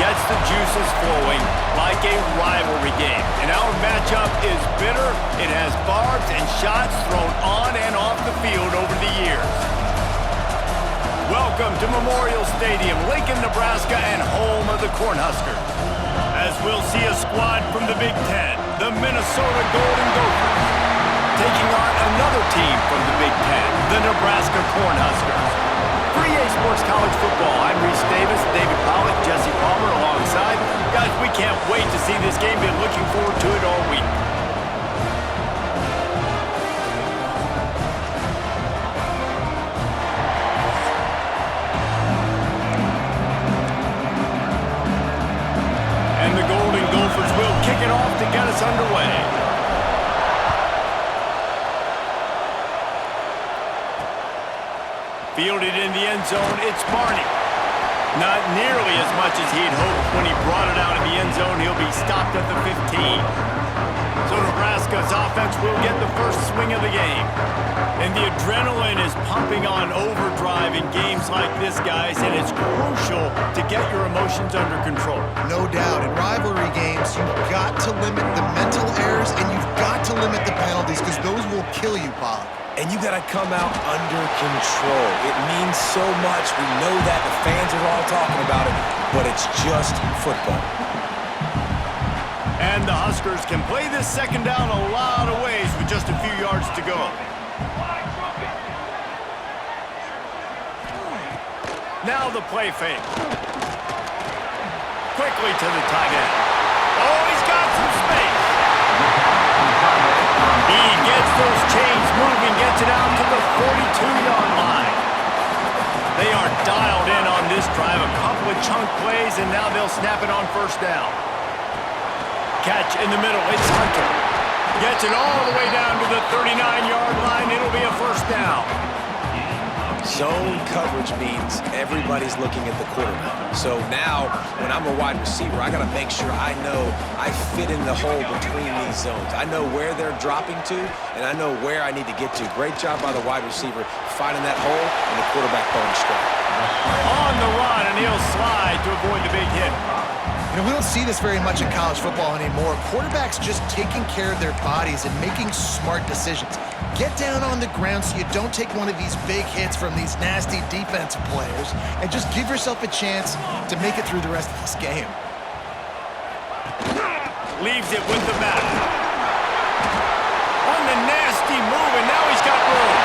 gets the juices flowing like a rivalry game. And our matchup is bitter. It has barbs and shots thrown on and off the field over the years. Welcome to Memorial Stadium, Lincoln, Nebraska, and home of the Cornhuskers. As we'll see a squad from the Big Ten, the Minnesota Golden Gophers, taking on another team from the Big Ten, the Nebraska Cornhuskers. For EA Sports College Football, I'm Reese Davis, David Pollack, Jesse Palmer alongside. Guys, we can't wait to see this game. Been looking forward to it all week. And the Golden Gophers will kick it off to get us underway. Fielded in the end zone, it's Barney. Not nearly as much as he'd hoped when he brought it out of the end zone. He'll be stopped at the 15. So Nebraska's offense will get the first swing of the game. And the adrenaline is pumping on overdrive in games like this, guys, and it's crucial to get your emotions under control. No doubt. In rivalry games, you've got to limit the mental errors and you've got to limit the penalties because those will kill you, Bob. And you got to come out under control. It means so much. We know that. The fans are all talking about it, but it's just football. And the Huskers can play this second down a lot of ways with just a few yards to go. Now the play fake. Quickly to the tight end. Oh, he's got some space. He gets those chains moving, gets it out to the 42-yard line. They are dialed in on this drive. A couple of chunk plays, and now they'll snap it on first down. Catch in the middle. It's Hunter. Gets it all the way down to the 39-yard line. It'll be a first down. Zone coverage means everybody's looking at the quarterback. So now, when I'm a wide receiver, I got to make sure I know I fit in the hole between these zones. I know where they're dropping to, and I know where I need to get to. Great job by the wide receiver finding that hole and the quarterback going straight. On the run, and he'll slide to avoid the big hit. You know, we don't see this very much in college football anymore. Quarterbacks just taking care of their bodies and making smart decisions. Get down on the ground so you don't take one of these big hits from these nasty defensive players and just give yourself a chance to make it through the rest of this game. Leaves it with the back. On the nasty move, and now he's got room.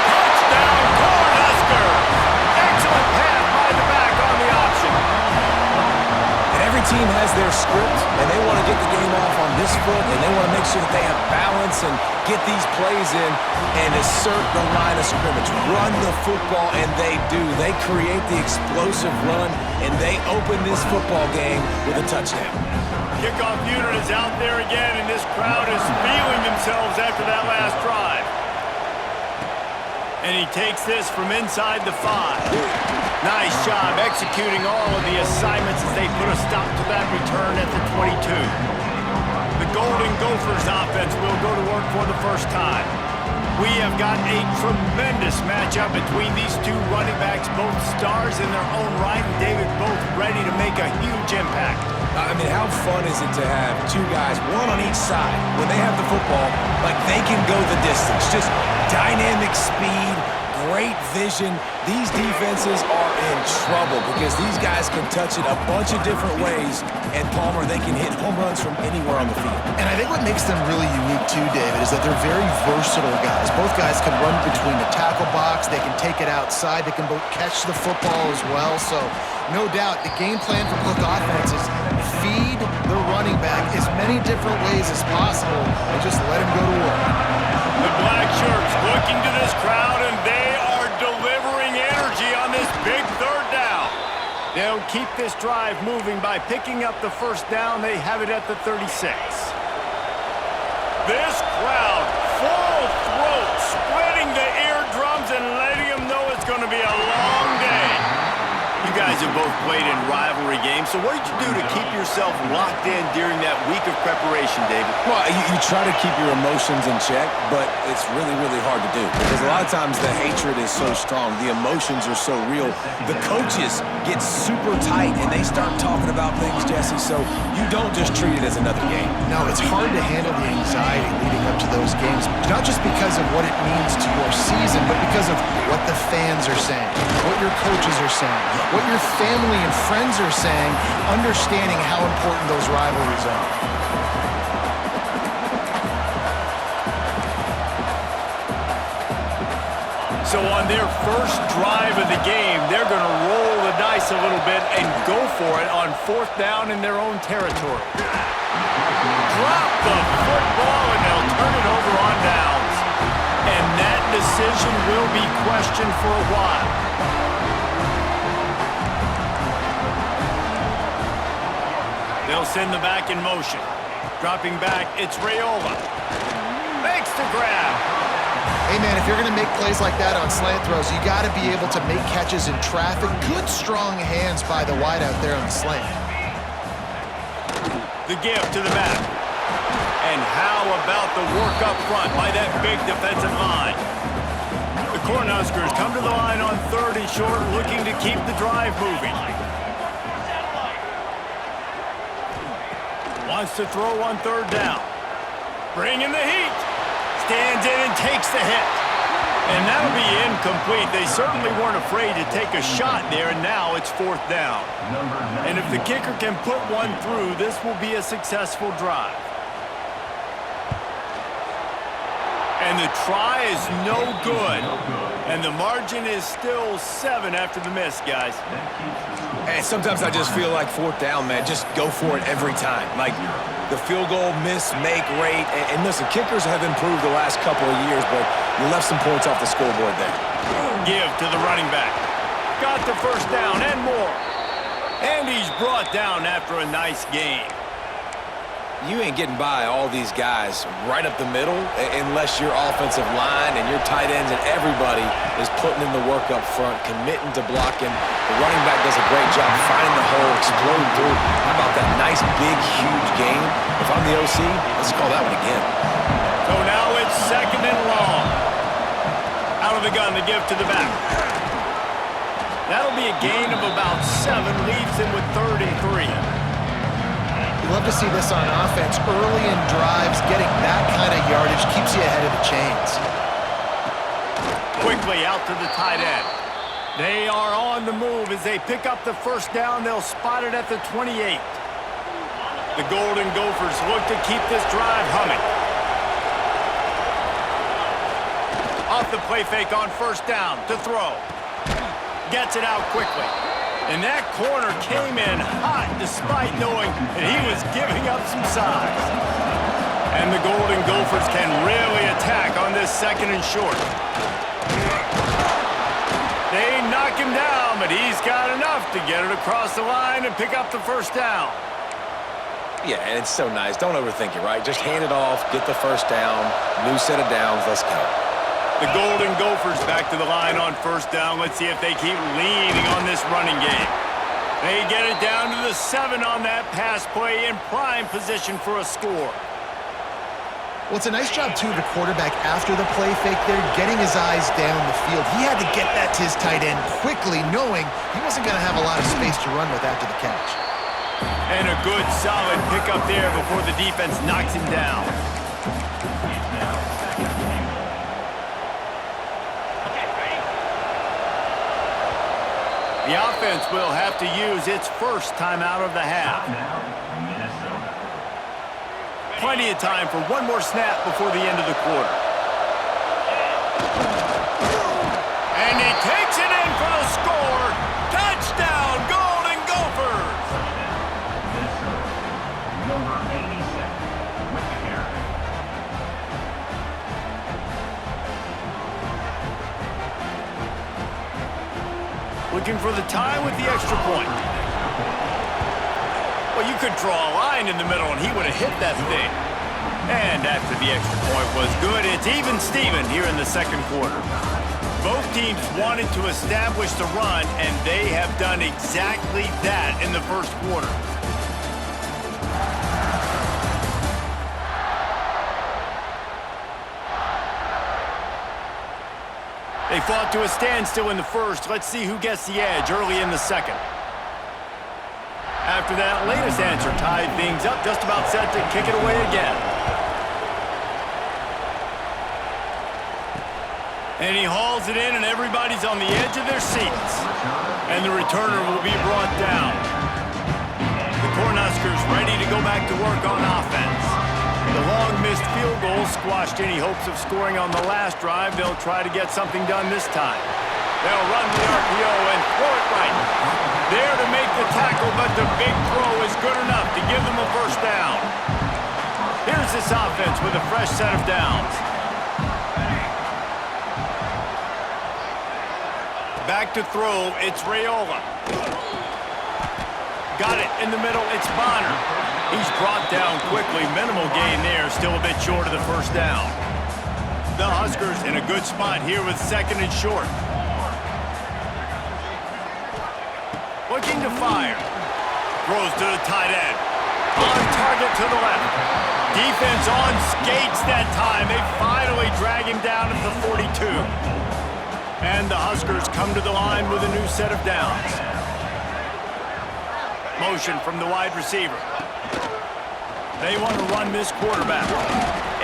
Touchdown, Cornhuskers! Excellent pass by the back on the option. Every team has their script, and they want to get the game off on this foot, and they want to make sure that they have balance and get these plays in and assert the line of scrimmage. Run the football, and they do. They create the explosive run, and they open this football game with a touchdown. Kickoff unit is out there again, and this crowd is feeling themselves after that last drive. And he takes this from inside the 5. Nice job executing all of the assignments as they put a stop to that return at the 22. The Golden Gophers offense will go to work for the first time. We have got a tremendous matchup between these two running backs, both stars in their own right, and David, both ready to make a huge impact. I mean, how fun is it to have two guys, one on each side, when they have the football, like they can go the distance. Just dynamic speed, great vision. These defenses are in trouble because these guys can touch it a bunch of different ways, and Palmer, they can hit home runs from anywhere on the field. And I think what makes them really unique too, David, is that they're very versatile guys. Both guys can run between the tackle box. They can take it outside. They can both catch the football as well. So no doubt the game plan for both offenses, feed the running back as many different ways as possible and just let him go to work. The black shirts looking to this crowd, and they are delivering energy on this big third down. They'll keep this drive moving by picking up the first down. They have it at the 36. This crowd, full throat, splitting the eardrums and letting them know it's going to be a long day. You got guys have both played in rivalry games, so what did you do to keep yourself locked in during that week of preparation, David? Well, you try to keep your emotions in check, but it's really, really hard to do because a lot of times the hatred is so strong. The emotions are so real. The coaches get super tight, and they start talking about things, Jesse, so you don't just treat it as another game. No, it's hard to handle the anxiety leading up to those games, not just because of what it means to your season, but because of what the fans are saying, what your coaches are saying, what your family and friends are saying, understanding how important those rivalries are. So on their first drive of the game, they're going to roll the dice a little bit and go for it on 4th down in their own territory. Drop the football, and they'll turn it over on downs. And that decision will be questioned for a while. They'll send the back in motion. Dropping back, it's Raiola. Makes the grab. Hey, man, if you're going to make plays like that on slant throws, you got to be able to make catches in traffic. Good, strong hands by the wideout there on the slant. The give to the back. And how about the work up front by that big defensive line? The Cornhuskers come to the line on 3rd and short, looking to keep the drive moving. Wants to throw on 3rd down. Bringing the heat. Stands in and takes the hit. And that'll be incomplete. They certainly weren't afraid to take a shot there, and now it's 4th down. And if the kicker can put one through, this will be a successful drive. And the try is no good. And the margin is still 7 after the miss, guys. And sometimes I just feel like 4th down, man, just go for it every time. Like the field goal miss-make rate. And listen, kickers have improved the last couple of years, but you left some points off the scoreboard there. Give to the running back. Got the 1st down and more. And he's brought down after a nice game. You ain't getting by all these guys right up the middle unless your offensive line and your tight ends and everybody is putting in the work up front, committing to blocking. The running back does a great job finding the hole, exploding through. How about that nice, big, huge game? If I'm the OC, let's call that one again. So now it's 2nd and long. Out of the gun, the give to the back. That'll be a gain of about 7, leaves him with 3rd and 3. You love to see this on offense. Early in drives, getting that kind of yardage keeps you ahead of the chains. Quickly out to the tight end. They are on the move as they pick up the 1st down. They'll spot it at the 28. The Golden Gophers look to keep this drive humming. Off the play fake on 1st down to throw. Gets it out quickly. And that corner came in hot despite knowing that he was giving up some size. And the Golden Gophers can really attack on this 2nd and short. They knock him down, but he's got enough to get it across the line and pick up the 1st down. Yeah, and it's so nice. Don't overthink it, right? Just hand it off, get the 1st down, new set of downs, let's go. The Golden Gophers back to the line on 1st down. Let's see if they keep leaning on this running game. They get it down to the 7 on that pass play in prime position for a score. Well, it's a nice job, too, of the quarterback after the play fake there, getting his eyes down the field. He had to get that to his tight end quickly, knowing he wasn't going to have a lot of space to run with after the catch. And a good, solid pickup there before the defense knocks him down. The offense will have to use its 1st timeout of the half. Plenty of time for one more snap before the end of the quarter. And he takes it in for the score. Touchdown, Golden Gophers! Looking for the tie with the extra point. Well, you could draw a line in the middle and he would have hit that thing. And after the extra point was good, it's even Steven here in the 2nd quarter. Both teams wanted to establish the run, and they have done exactly that in the first quarter. They fought to a standstill in the first. Let's see who gets the edge early in the second. After that latest answer tied things up, just about set to kick it away again. And he hauls it in, and everybody's on the edge of their seats. And the returner will be brought down. The Cornhuskers ready to go back to work on offense. The long missed field goal squashed any hopes of scoring on the last drive. They'll try to get something done this time. They'll run the RPO and throw it right. There to make the tackle, but the big throw is good enough to give them a first down. Here's this offense with a fresh set of downs. Back to throw, it's Raiola. Got it in the middle, it's Bonner. He's brought down quickly. Minimal gain there, still a bit short of the first down. The Huskers in a good spot here with second and short. Looking to fire. Throws to the tight end. On target to the left. Defense on skates that time. They finally drag him down at the 42. And the Huskers come to the line with a new set of downs. Motion from the wide receiver. They want to run this quarterback.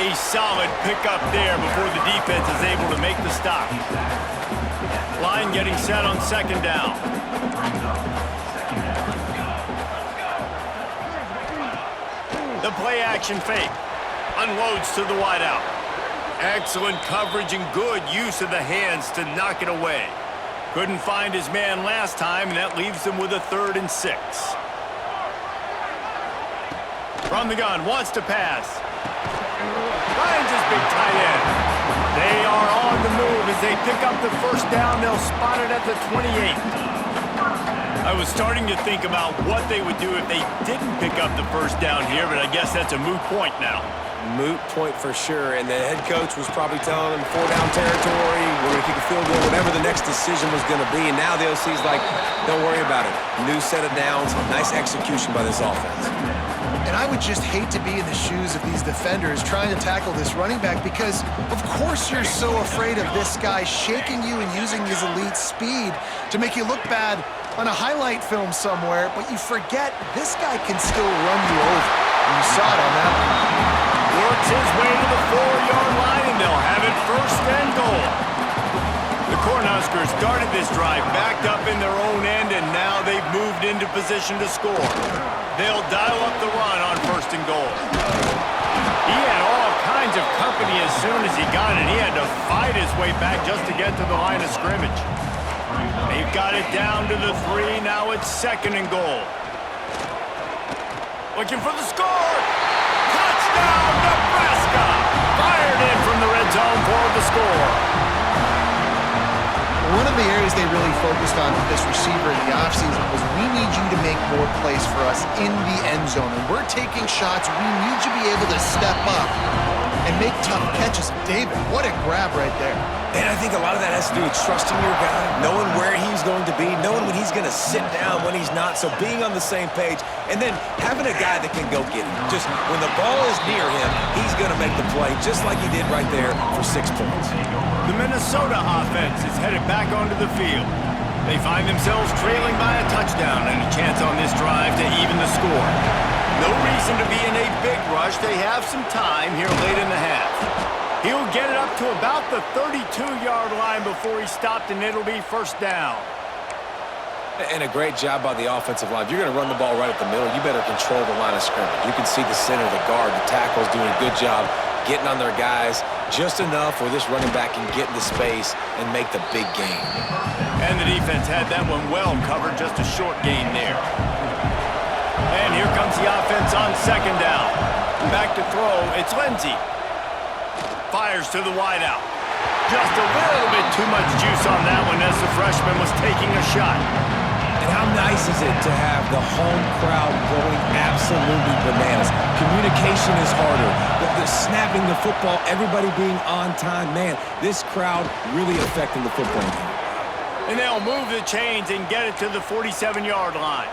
A solid pickup there before the defense is able to make the stop. Line getting set on second down. The play action fake. Unloads to the wideout. Excellent coverage and good use of the hands to knock it away. Couldn't find his man last time, and that leaves him with a 3rd and 6. From the gun, wants to pass. Finds his big tight end. They are on the move as they pick up the first down. They'll spot it at the 28. I was starting to think about what they would do if they didn't pick up the first down here, but I guess that's a moot point now. Moot point for sure, and the head coach was probably telling them 4-down territory, we're going to kick a field goal, whatever the next decision was going to be, and now the OC's like, don't worry about it. New set of downs, nice execution by this offense. And I would just hate to be in the shoes of these defenders trying to tackle this running back because, of course, you're so afraid of this guy shaking you and using his elite speed to make you look bad on a highlight film somewhere, but you forget this guy can still run you over. And you saw it on that one. Works his way to the 4-yard line, and they'll have it first and goal. The Cornhuskers started this drive backed up in their own end, and now they've moved into position to score. They'll dial up the run on first and goal. He had all kinds of company as soon as he got it. He had to fight his way back just to get to the line of scrimmage. They've got it down to the 3. Now it's second and goal. Looking for the score. Touchdown, Nebraska! Fired in from the red zone for the score. One of the areas they really focused on with this receiver in the offseason was we need you to make more plays for us in the end zone. And we're taking shots. We need you to be able to step up and make tough catches. David, what a grab right there. And I think a lot of that has to do with trusting your guy, knowing where he's going to be, knowing when he's going to sit down, when he's not, so being on the same page, and then having a guy that can go get him. Just when the ball is near him, he's going to make the play, just like he did right there for 6 points. The Minnesota offense is headed back onto the field. They find themselves trailing by a touchdown and a chance on this drive to even the score. No reason to be in a big rush. They have some time here late in the half. He'll get it up to about the 32-yard line before he stopped, and it'll be first down. And a great job by the offensive line. If you're going to run the ball right up the middle, you better control the line of scrimmage. You can see the center, the guard, the tackles doing a good job getting on their guys just enough where this running back can get into space and make the big gain. And the defense had that one well covered, just a short gain there. And here comes the offense on second down. Back to throw, it's Lindsey. Fires to the wideout. Just a little bit too much juice on that one as the freshman was taking a shot. And how nice is it to have the home crowd going absolutely bananas? Communication is harder. The snapping the football, everybody being on time. Man, this crowd really affecting the football game. And they'll move the chains and get it to the 47-yard line.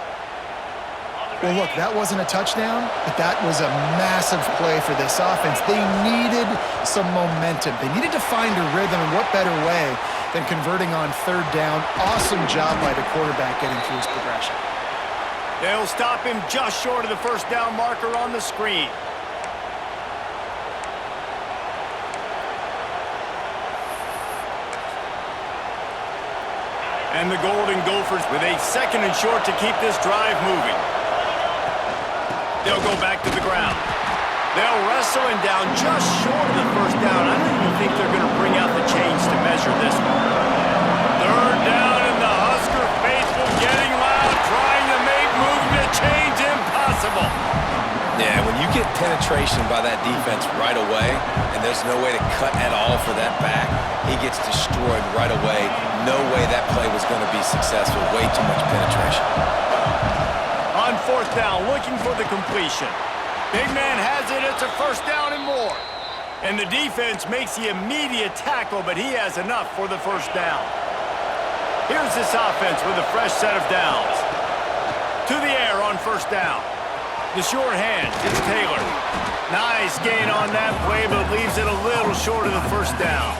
Well, look, that wasn't a touchdown, but that was a massive play for this offense. They needed some momentum. They needed to find a rhythm, and what better way than converting on third down. Awesome job by the quarterback getting through his progression. They'll stop him just short of the first down marker on the screen. And the Golden Gophers with a 2nd and short to keep this drive moving. They'll go back to the ground. They'll wrestle him down just short of the first down. I don't even think they're going to bring out the chains to measure this one. Third down, and the Husker faithful getting loud, trying to make moving the chains impossible. Yeah, when you get penetration by that defense right away, and there's no way to cut at all for that back, he gets destroyed right away. No way that play was going to be successful. Way too much penetration. On 4th down, looking for the completion. Big man has it. It's a first down and more. And the defense makes the immediate tackle, but he has enough for the first down. Here's this offense with a fresh set of downs. To the air on first down. The short hand, it's Taylor. Nice gain on that play, but leaves it a little short of the first down.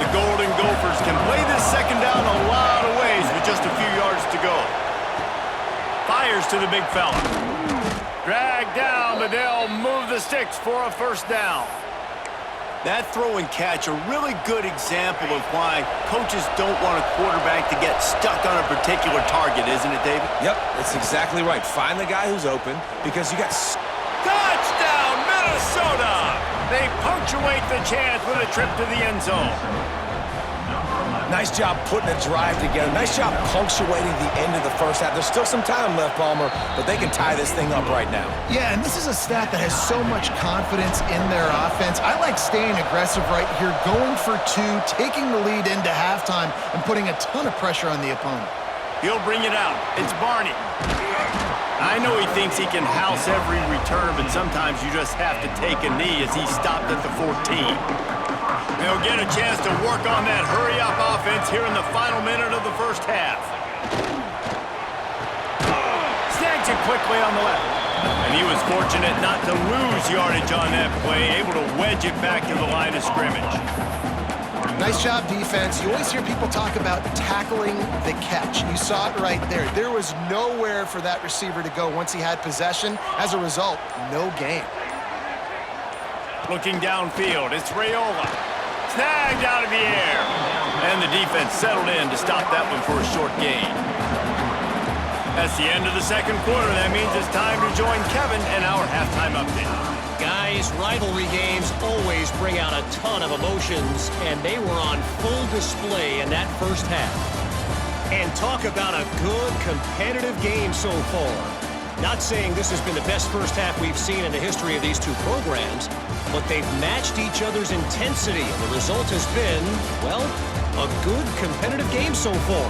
The Golden Gophers can play this second down a lot of ways with just a few yards to go. Fires to the big fella. Dragged down, but they'll move the sticks for a first down. That throw and catch, a really good example of why coaches don't want a quarterback to get stuck on a particular target, isn't it, David? Yep, that's exactly right. Find the guy who's open because you got... Touchdown, Minnesota! They punctuate the chance with a trip to the end zone. Nice job putting a drive together. Nice job punctuating the end of the first half. There's still some time left, Palmer, but they can tie this thing up right now. Yeah, and this is a stat that has so much confidence in their offense. I like staying aggressive right here, going for 2, taking the lead into halftime, and putting a ton of pressure on the opponent. He'll bring it out. It's Barney. I know he thinks he can house every return, but sometimes you just have to take a knee as he stopped at the 14. They'll get a chance to work on that hurry-up offense here in the final minute of the first half. Snags it quickly on the left. And he was fortunate not to lose yardage on that play, able to wedge it back to the line of scrimmage. Nice job, defense. You always hear people talk about tackling the catch. You saw it right there. There was nowhere for that receiver to go once he had possession. As a result, no gain. Looking downfield, it's Raiola. Snagged out of the air. And the defense settled in to stop that one for a short gain. That's the end of the second quarter. That means it's time to join Kevin and our halftime update. Guys, rivalry games always bring out a ton of emotions, and they were on full display in that first half. And talk about a good, competitive game so far. Not saying this has been the best first half we've seen in the history of these two programs, but they've matched each other's intensity, and the result has been, well, a good, competitive game so far.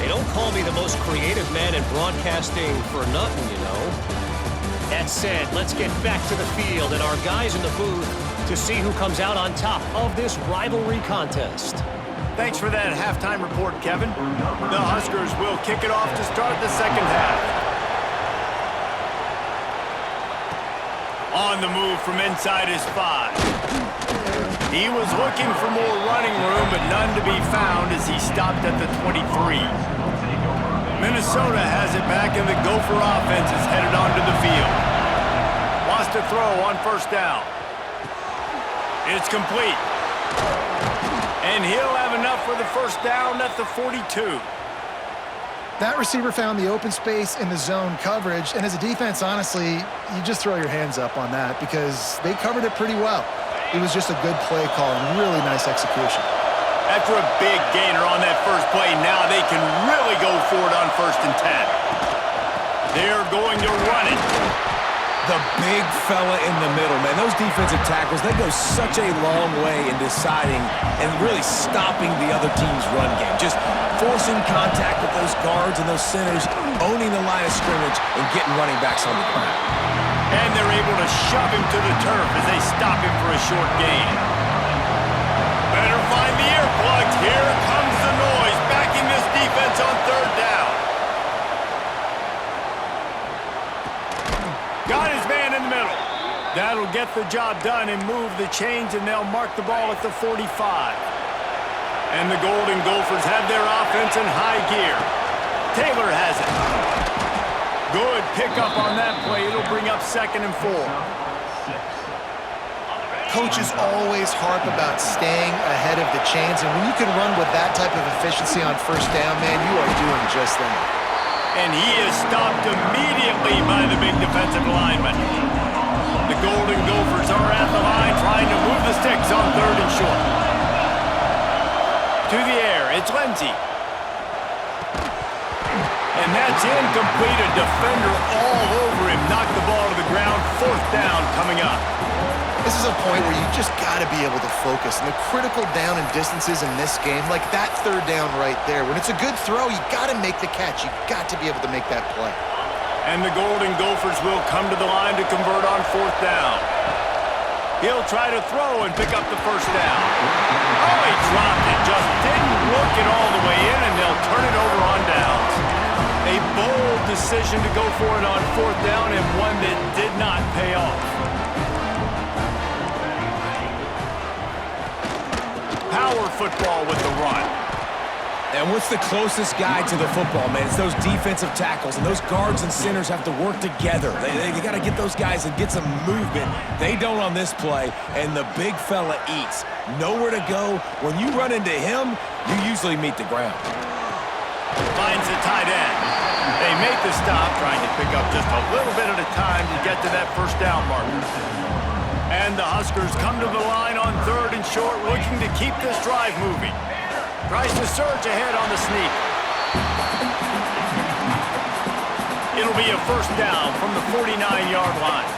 They don't call me the most creative man in broadcasting for nothing, you know. That said, let's get back to the field and our guys in the booth to see who comes out on top of this rivalry contest. Thanks for that halftime report, Kevin. The Huskers will kick it off to start the second half. On the move from inside his 5. He was looking for more running room, but none to be found as he stopped at the 23. Minnesota has it back, and the Gopher offense is headed onto the field. Lost a throw on first down. It's complete. And he'll have enough for the first down at the 42. That receiver found the open space in the zone coverage, and as a defense, honestly, you just throw your hands up on that because they covered it pretty well. It was just a good play call and really nice execution. After a big gainer on that first play, now they can really go for it on 1st and 10. They're going to run it. The big fella in the middle, man. Those defensive tackles, they go such a long way in deciding and really stopping the other team's run game. Just forcing contact with those guards and those centers, owning the line of scrimmage, and getting running backs on the ground. And they're able to shove him to the turf as they stop him for a short gain. Better find the earplugs. Here comes the noise, backing this defense on third down. Got his man in the middle. That'll get the job done and move the chains, and they'll mark the ball at the 45. And the Golden Gophers have their offense in high gear. Taylor has it. Good pickup on that play. It'll bring up 2nd and 4. Coaches always harp about staying ahead of the chains, and when you can run with that type of efficiency on first down, man, you are doing just that. And he is stopped immediately by the big defensive lineman. The Golden Gophers are at the line trying to move the sticks on 3rd and short. To the air, it's Lindsey. And that's incomplete. A defender all over him. Knocked the ball to the ground. 4th down coming up. This is a point where you just got to be able to focus. And the critical down and distances in this game, like that 3rd down right there, when it's a good throw, you got to make the catch. You got to be able to make that play. And the Golden Gophers will come to the line to convert on 4th down. He'll try to throw and pick up the 1st down. Oh, he dropped it. Just didn't work it all the way in, and they'll turn it over on downs. A bold decision to go for it on 4th down, and one that did not pay off. Power football with the run. And what's the closest guy to the football, man? It's those defensive tackles, and those guards and centers have to work together. They got to get those guys and get some movement. They don't on this play, and the big fella eats. Nowhere to go. When you run into him, you usually meet the ground. Finds the tight end. They make the stop, trying to pick up just a little bit at a time to get to that 1st down marker. And the Huskers come to the line on 3rd and short, looking to keep this drive moving. Tries to surge ahead on the sneak. It'll be a 1st down from the 49-yard line.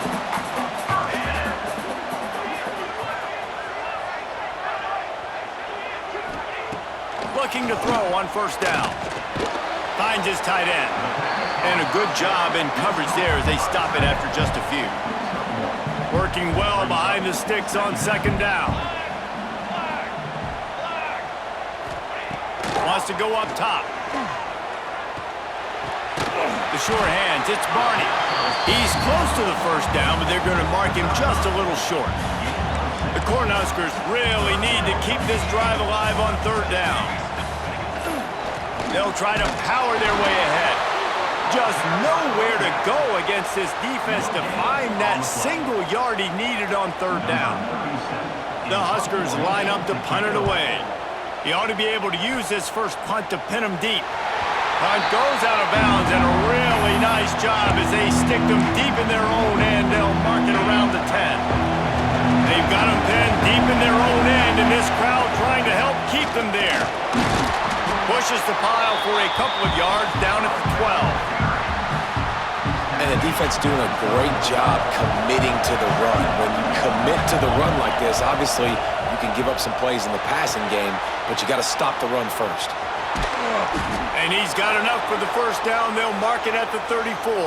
Looking to throw on 1st down. Finds his tight end. And a good job in coverage there as they stop it after just a few. Working well behind the sticks on 2nd down. Wants to go up top. The sure hands, it's Barney. He's close to the 1st down, but they're going to mark him just a little short. The Cornhuskers really need to keep this drive alive on 3rd down. They'll try to power their way ahead. Just nowhere to go against this defense to find that single yard he needed on 3rd down. The Huskers line up to punt it away. He ought to be able to use this first punt to pin him deep. Punt goes out of bounds, and a really nice job as they stick them deep in their own end. They'll mark it around the 10. They've got them pinned deep in their own end, and this crowd trying to help keep them there. Pushes the pile for a couple of yards down at the 12. And the defense doing a great job committing to the run. When you commit to the run like this, obviously you can give up some plays in the passing game, but you got to stop the run first. And he's got enough for the 1st down. They'll mark it at the 34.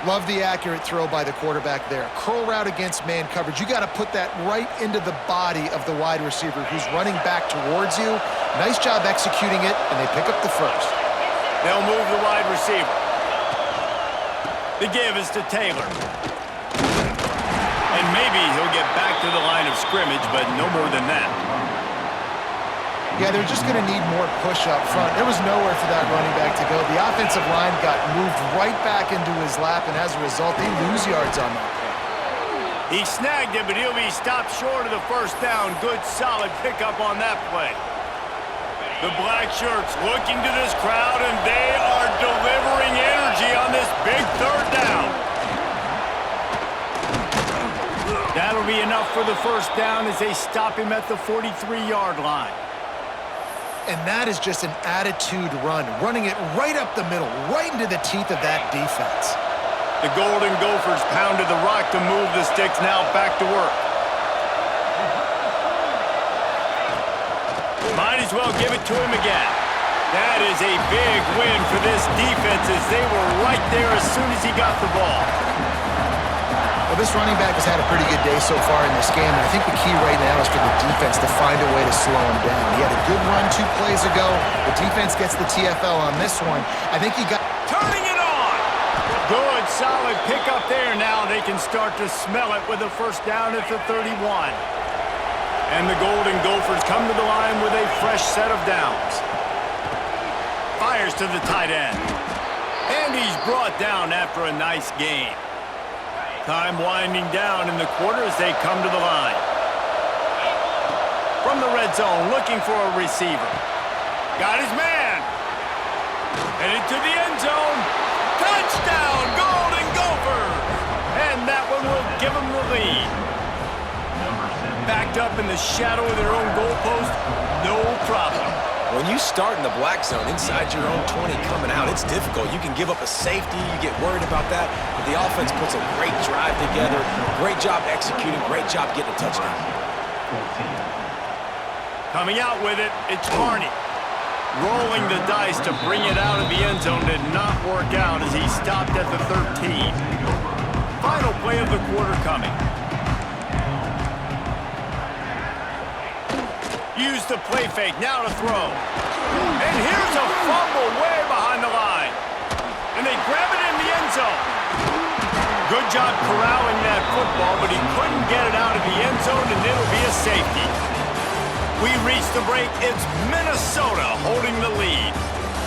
Love the accurate throw by the quarterback there. Curl route against man coverage. You got to put that right into the body of the wide receiver who's running back towards you. Nice job executing it, and they pick up the 1st. They'll move the wide receiver. The give is to Taylor. And maybe he'll get back to the line of scrimmage, but no more than that. Yeah, they're just going to need more push up front. There was nowhere for that running back to go. The offensive line got moved right back into his lap, and as a result, they lose yards on that play. He snagged it, but he'll be stopped short of the 1st down. Good, solid pickup on that play. The black shirts looking to this crowd, and they are delivering energy on this big 3rd down. That'll be enough for the 1st down as they stop him at the 43-yard line. And that is just an attitude run, running it right up the middle, right into the teeth of that defense. The The Golden Gophers pounded the rock to move the sticks, now back to work. Might as well give it to him again. That is a big win for this defense as they were right there as soon as he got the ball. Well, this running back has had a pretty good day so far in this game, and I think the key right now is for the defense to find a way to slow him down. He had a good run 2 plays ago. The defense gets the TFL on this one. I think he got... Turning it on! Good, solid pickup there. Now they can start to smell it with a first down at the 31. And the Golden Gophers come to the line with a fresh set of downs. Fires to the tight end. And he's brought down after a nice gain. Time winding down in the quarter as they come to the line. From the red zone, looking for a receiver. Got his man. Headed to the end zone. Touchdown, Golden Gophers! And that one will give them the lead. Backed up in the shadow of their own goalpost, no problem. When you start in the black zone inside your own 20 coming out, it's difficult. You can give up a safety. You get worried about that. But the offense puts a great drive together. Great job executing. Great job getting a touchdown. Coming out with it, it's Barney. Rolling the dice to bring it out of the end zone did not work out as he stopped at the 13. Final play of the quarter coming. Use the play fake, now to throw. And here's a fumble way behind the line. And they grab it in the end zone. Good job corralling that football, but he couldn't get it out of the end zone, and it'll be a safety. We reach the break. It's Minnesota holding the lead.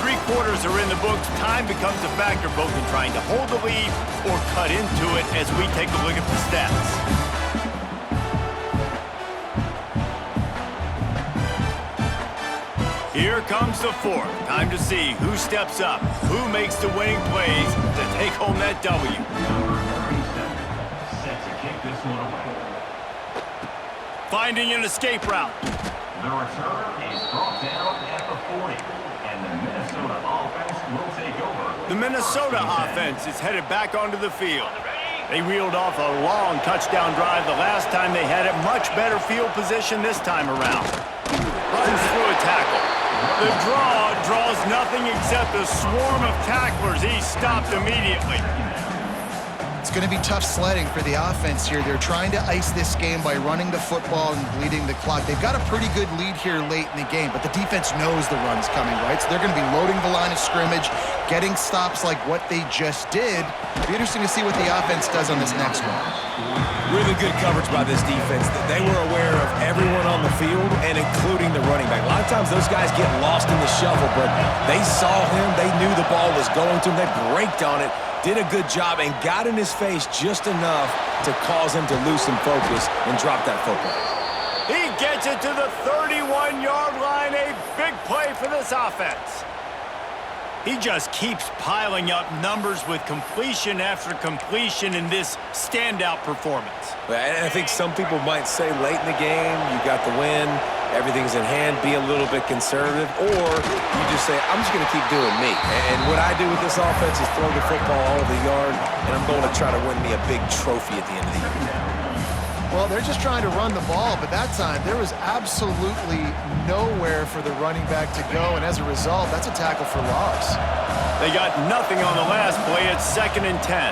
3 quarters are in the books. Time becomes a factor both in trying to hold the lead or cut into it as we take a look at the stats. Here comes the 4th. Time to see who steps up, who makes the winning plays to take home that W. Set to kick this one away. Finding an escape route. The return is brought down at the 40, and the Minnesota offense will take over. The Minnesota offense is headed back onto the field. They reeled off a long touchdown drive the last time they had it. Much better field position this time around. Runs through a tackle. The draw draws nothing except a swarm of tacklers. He stopped immediately. It's going to be tough sledding for the offense here. They're trying to ice this game by running the football and bleeding the clock. They've got a pretty good lead here late in the game, but the defense knows the run's coming, right? So they're going to be loading the line of scrimmage, getting stops like what they just did. It'll be interesting to see what the offense does on this next one. Really good coverage by this defense. They were aware of everyone on the field and including the running back. A lot of times those guys get lost in the shuffle, but they saw him. They knew the ball was going to him. They braked on it, did a good job, and got in his face just enough to cause him to lose some focus and drop that football. He gets it to the 31-yard line. A big play for this offense. He just keeps piling up numbers with completion after completion in this standout performance. And I think some people might say late in the game, you got the win, everything's in hand, be a little bit conservative, or you just say, I'm just going to keep doing me. And what I do with this offense is throw the football all over the yard, and I'm going to try to win me a big trophy at the end of the year. Well, they're just trying to run the ball, but that time there was absolutely nowhere for the running back to go, and as a result, that's a tackle for loss. They got nothing on the last play. It's 2nd and 10.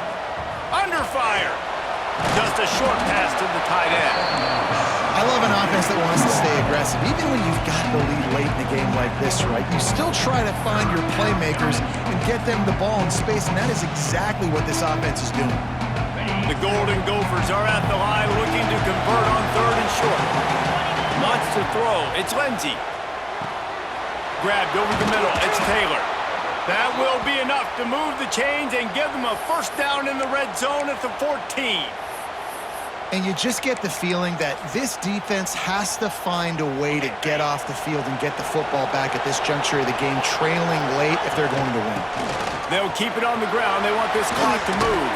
Under fire. Just a short pass to the tight end. I love an offense that wants to stay aggressive. Even when you've got the lead late in the game like this, right, you still try to find your playmakers and get them the ball in space, and that is exactly what this offense is doing. The Golden Gophers are at the line looking to convert on 3rd and short. Wants to throw. It's Lindsey. Grabbed over the middle. It's Taylor. That will be enough to move the chains and give them a first down in the red zone at the 14. And you just get the feeling that this defense has to find a way to get off the field and get the football back at this juncture of the game, trailing late if they're going to win. They'll keep it on the ground. They want this clock to move.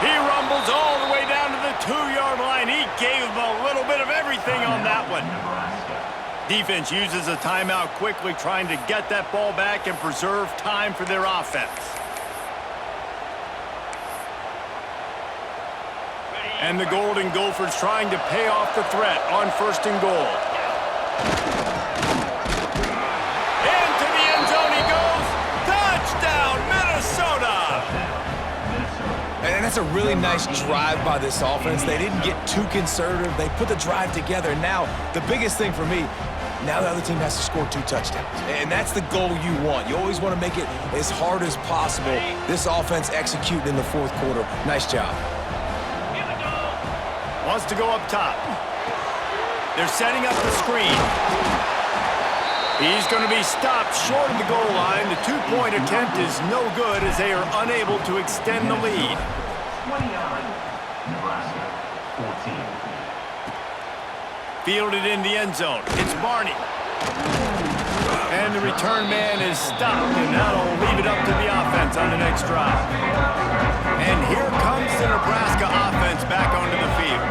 He rumbles all the way down to the 2-yard line. He gave them a little bit of everything on that one. Defense uses a timeout quickly, trying to get that ball back and preserve time for their offense. And the Golden Gophers trying to pay off the threat on 1st and goal. Into the end zone he goes. Touchdown, Minnesota! And that's a really nice drive by this offense. They didn't get too conservative. They put the drive together. Now, the biggest thing for me, now the other team has to score 2 touchdowns. And that's the goal you want. You always want to make it as hard as possible. This offense executed in the 4th quarter. Nice job. Wants to go up top. They're setting up the screen. He's going to be stopped short of the goal line. The 2-point attempt is no good as they are unable to extend the lead. 29, Nebraska, 14. Fielded in the end zone. It's Barney. And the return man is stopped, and that'll leave it up to the offense on the next drive. And here comes the Nebraska offense back onto the field.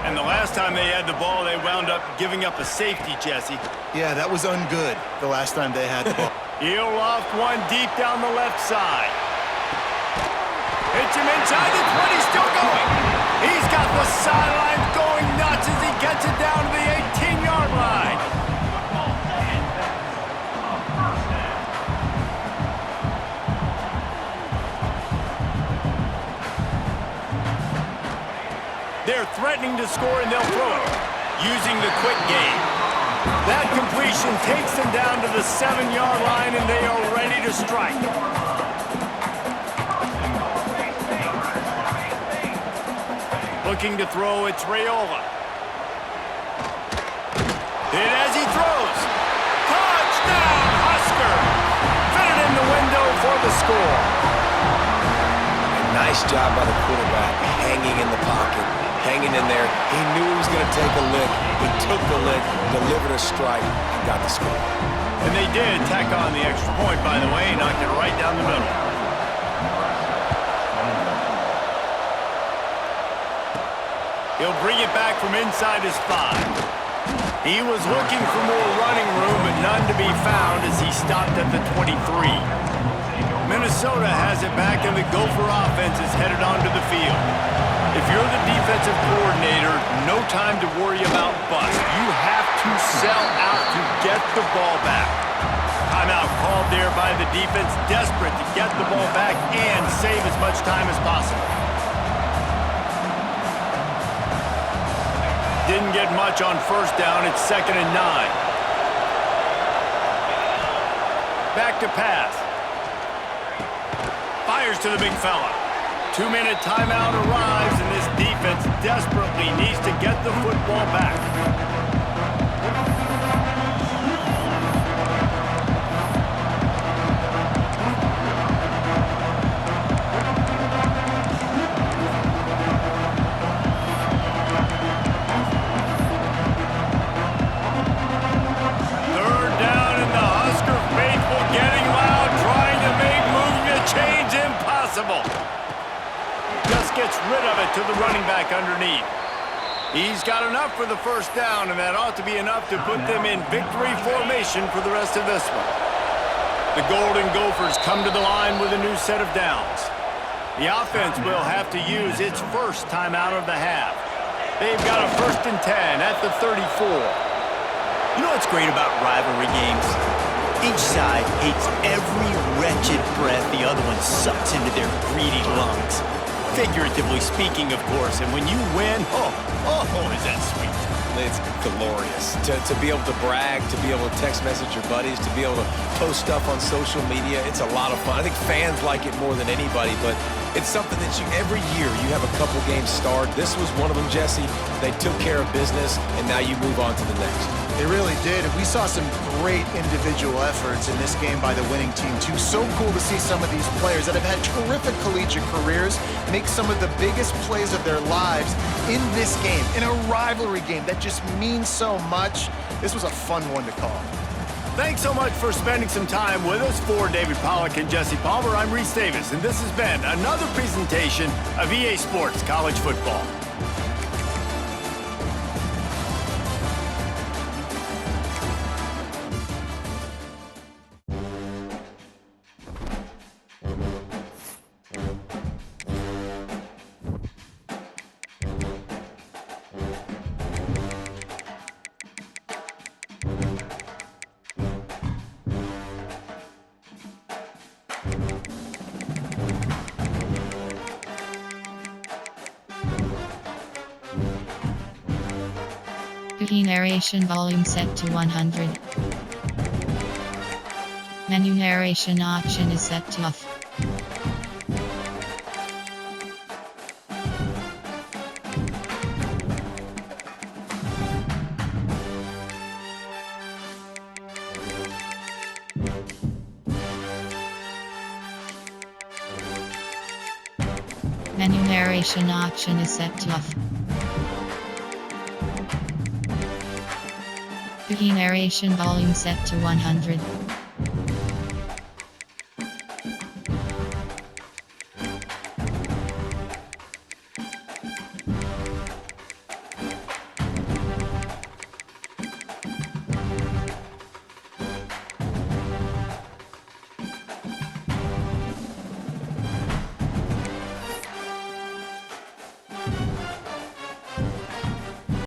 And the last time they had the ball, they wound up giving up a safety, Jesse. Yeah, that was ungood the last time they had the ball. He'll loft one deep down the left side. Hits him inside the 20, still going. He's got the sideline going nuts as he gets it down to the 18-yard line. They're threatening to score, and they'll throw it, using the quick game. That completion takes them down to the 7-yard line, and they are ready to strike. Looking to throw, it's Raiola. And as he throws, touchdown, Husker! Fitted in the window for the score. Nice job by the quarterback, hanging in the pocket, hanging in there. He knew he was going to take a lick. He took the lick, delivered a strike, and got the score. And they did tack on the extra point, by the way, knocked it right down the middle. He'll bring it back from inside his 5. He was looking for more running room, but none to be found as he stopped at the 23. Minnesota has it back, and the Gopher offense is headed onto the field. If you're the defensive coordinator, no time to worry about bust. You have to sell out to get the ball back. Timeout called there by the defense, desperate to get the ball back and save as much time as possible. Didn't get much on 1st down. It's 2nd and 9. Back to pass. Fires to the big fella. 2-minute timeout arrives, and this defense desperately needs to get the football back. Just gets rid of it to the running back underneath. He's got enough for the 1st down, and that ought to be enough to put them in victory formation for the rest of this one. The Golden Gophers come to the line with a new set of downs. The offense will have to use its first timeout of the half. They've got a 1st and 10 at the 34. You know what's great about rivalry games? Each side hates every wretched breath the other one sucks into their greedy lungs. Figuratively speaking, of course, and when you win, is that sweet. It's glorious. To be able to brag, to be able to text message your buddies, to be able to post stuff on social media, it's a lot of fun. I think fans like it more than anybody, but it's something that every year you have a couple games start. This was one of them, Jesse. They took care of business, and now you move on to the next. They really did, and we saw some great individual efforts in this game by the winning team, too. So cool to see some of these players that have had terrific collegiate careers make some of the biggest plays of their lives in this game, in a rivalry game that just means so much. This was a fun one to call. Thanks so much for spending some time with us. For David Pollack and Jesse Palmer, I'm Reese Davis, and this has been another presentation of EA Sports College Football. Pre narration volume set to 100. Menu narration option is set to off. Menu narration option is set to off. Pre narration volume set to 100.